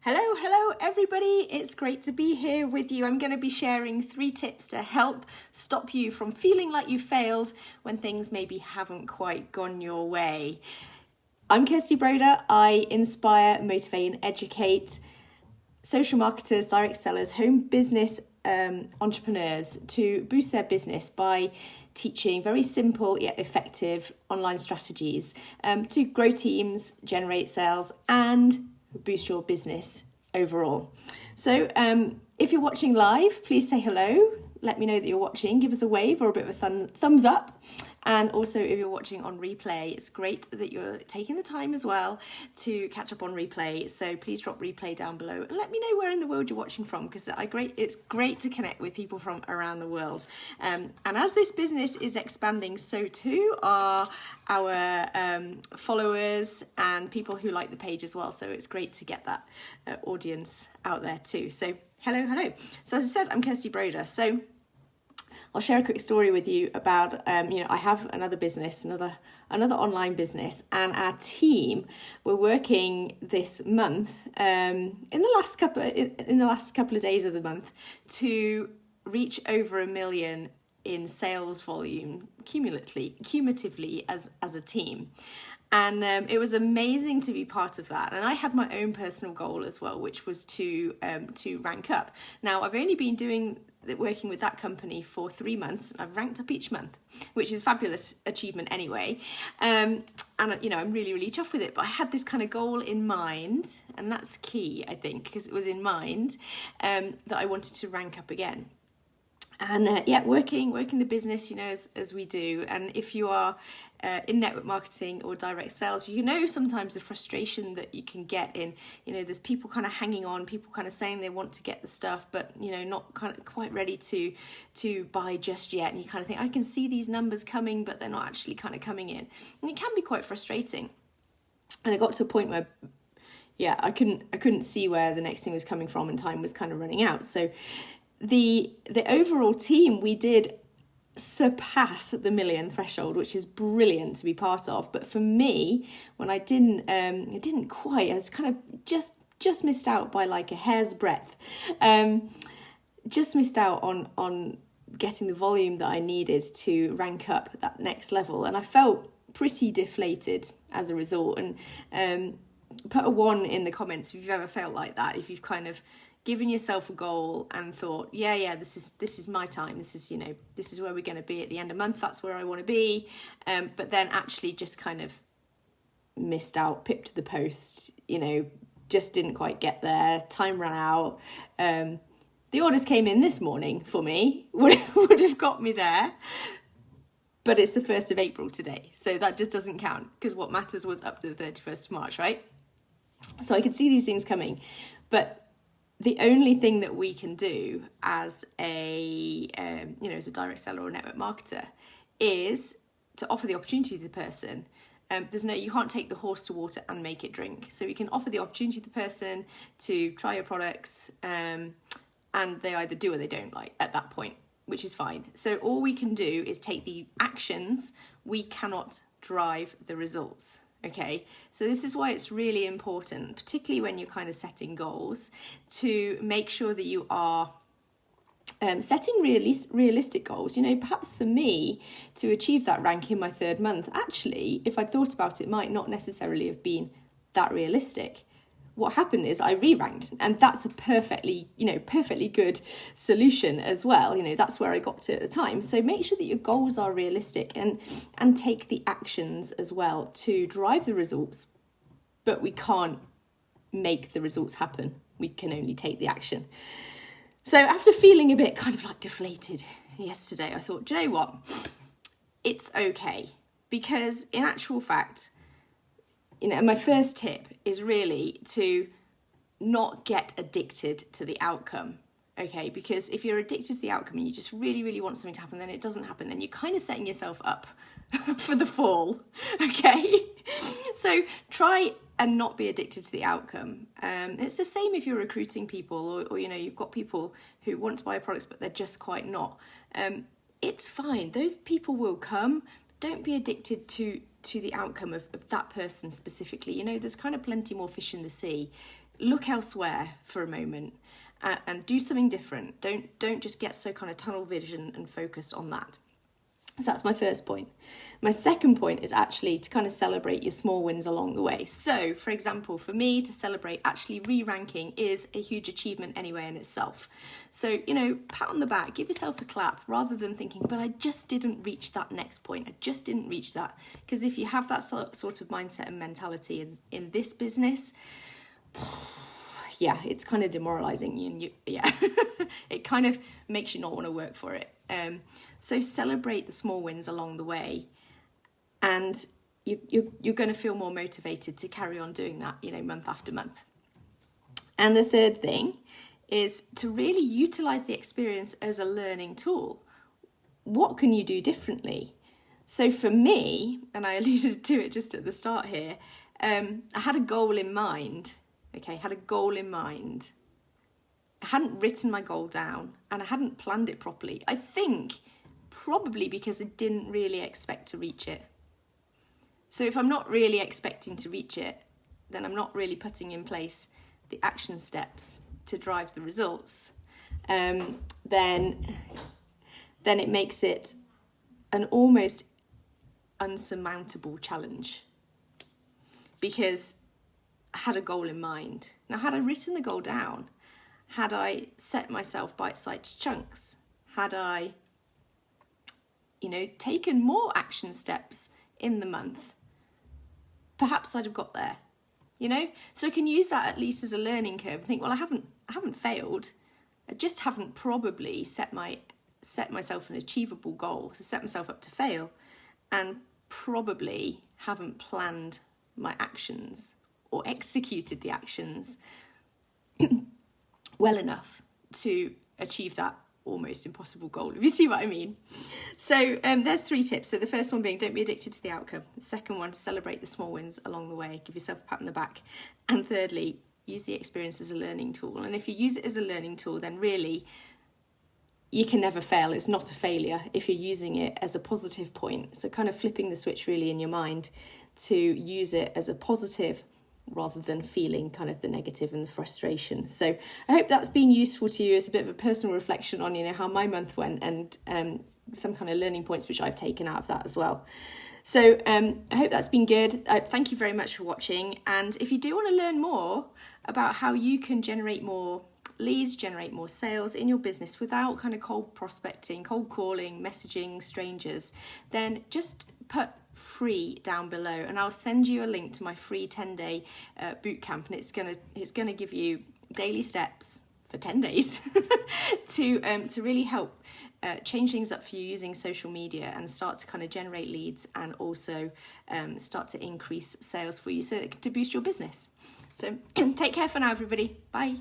Hello everybody, it's great to be here with you. I'm going to be sharing 3 tips to help stop you from feeling like you failed when things maybe haven't quite gone your way. I'm Kirsty Broder. I inspire, motivate and educate social marketers, direct sellers, home business entrepreneurs to boost their business by teaching very simple yet effective online strategies to grow teams, generate sales and boost your business overall. So if you're watching live, please say hello. Let me know that you're watching. Give us a wave or a bit of a thumbs up. And also if you're watching on replay, it's great that you're taking the time as well to catch up on replay. So please drop replay down below and let me know where in the world you're watching from, because it's great to connect with people from around the world. And as this business is expanding, so too are our followers and people who like the page as well. So it's great to get that audience out there too. So hello. So as I said, I'm Kirsty Broder. So I'll share a quick story with you about, I have another business, another online business, and our team were working this month, in the last couple of days of the month, to reach over 1 million in sales volume cumulatively as a team. And it was amazing to be part of that. And I had my own personal goal as well, which was to rank up. Now, I've only been working with that company for 3 months. I've ranked up each month, which is a fabulous achievement anyway. And I'm really chuffed with it. But I had this kind of goal in mind, and that's key, I think, because it was in mind that I wanted to rank up again. And working the business, as we do. And if you are in network marketing or direct sales, sometimes the frustration that you can get in, there's people kind of hanging on, people kind of saying they want to get the stuff, but, not kind of quite ready to buy just yet. And you kind of think, I can see these numbers coming, but they're not actually kind of coming in. And it can be quite frustrating. And I got to a point where, I couldn't see where the next thing was coming from and time was kind of running out. So the overall team, we did surpass the 1 million threshold, which is brilliant to be part of. But for me, when I didn't quite, I was kind of just missed out by like a hair's breadth. Just missed out on getting the volume that I needed to rank up at that next level. And I felt pretty deflated as a result. And put a 1 in the comments if you've ever felt like that, if you've kind of given yourself a goal and thought, this is my time, this is where we're going to be at the end of the month, that's where I want to be, but then actually just kind of missed out, pipped to the post, just didn't quite get there, time ran out. The orders came in this morning for me, would have got me there, but it's the 1st of April today, so that just doesn't count, because what matters was up to the 31st of March, right? So I could see these things coming, but the only thing that we can do as a direct seller or network marketer is to offer the opportunity to the person. You can't take the horse to water and make it drink. So you can offer the opportunity to the person to try your products, and they either do or they don't, like at that point, which is fine. So all we can do is take the actions. We cannot drive the results. Okay, so this is why it's really important, particularly when you're kind of setting goals, to make sure that you are setting realistic goals. Perhaps for me to achieve that rank in my 3rd month, actually, if I'd thought about it, might not necessarily have been that realistic. What happened is I re-ranked, and that's a perfectly good solution as well. That's where I got to at the time. So make sure that your goals are realistic and take the actions as well to drive the results. But we can't make the results happen. We can only take the action. So after feeling a bit kind of like deflated yesterday, I thought, do you know what? It's okay. Because in actual fact, my first tip is really to not get addicted to the outcome, okay? Because if you're addicted to the outcome and you just really, really want something to happen, then it doesn't happen, then you're kind of setting yourself up for the fall, okay? So try and not be addicted to the outcome. It's the same if you're recruiting people or you've got people who want to buy products, but they're just quite not. It's fine. Those people will come. Don't be addicted to the outcome of that person specifically. There's kind of plenty more fish in the sea look elsewhere for a moment and do something different. Don't just get so kind of tunnel vision and focused on that. So that's my first point. My second point is actually to kind of celebrate your small wins along the way. So, for example, for me to celebrate actually re-ranking is a huge achievement anyway in itself. So, pat on the back, give yourself a clap rather than thinking, but I just didn't reach that next point. I just didn't reach that. Because if you have that sort of mindset and mentality in this business, yeah, it's kind of demoralizing you, and it kind of makes you not want to work for it. So celebrate the small wins along the way, and you're going to feel more motivated to carry on doing that, month after month. And the third thing is to really utilize the experience as a learning tool. What can you do differently? So for me, and I alluded to it just at the start here, I had a goal in mind. I hadn't written my goal down and I hadn't planned it properly. I think probably because I didn't really expect to reach it. So if I'm not really expecting to reach it, then I'm not really putting in place the action steps to drive the results. Then it makes it an almost unsurmountable challenge, because I had a goal in mind. Now, had I written the goal down, had I set myself bite-sized chunks, had I, taken more action steps in the month, perhaps I'd have got there, So I can use that at least as a learning curve and think, well, I haven't failed. I just haven't probably set myself an achievable goal, so set myself up to fail, and probably haven't planned my actions or executed the actions well enough to achieve that almost impossible goal, if you see what I mean. So there's 3 tips. So the first one being, don't be addicted to the outcome. The second one, celebrate the small wins along the way. Give yourself a pat on the back. And thirdly, use the experience as a learning tool. And if you use it as a learning tool, then really you can never fail. It's not a failure if you're using it as a positive point. So kind of flipping the switch really in your mind to use it as a positive rather than feeling kind of the negative and the frustration. So I hope that's been useful to you as a bit of a personal reflection on, how my month went, and some kind of learning points which I've taken out of that as well. So I hope that's been good. Thank you very much for watching. And if you do want to learn more about how you can generate more leads, generate more sales in your business without kind of cold prospecting, cold calling, messaging strangers, then just put free down below and I'll send you a link to my free 10-day bootcamp, and it's gonna give you daily steps for 10 days to really help change things up for you using social media and start to kind of generate leads and also start to increase sales for you, so to boost your business. So take care for now, everybody. Bye.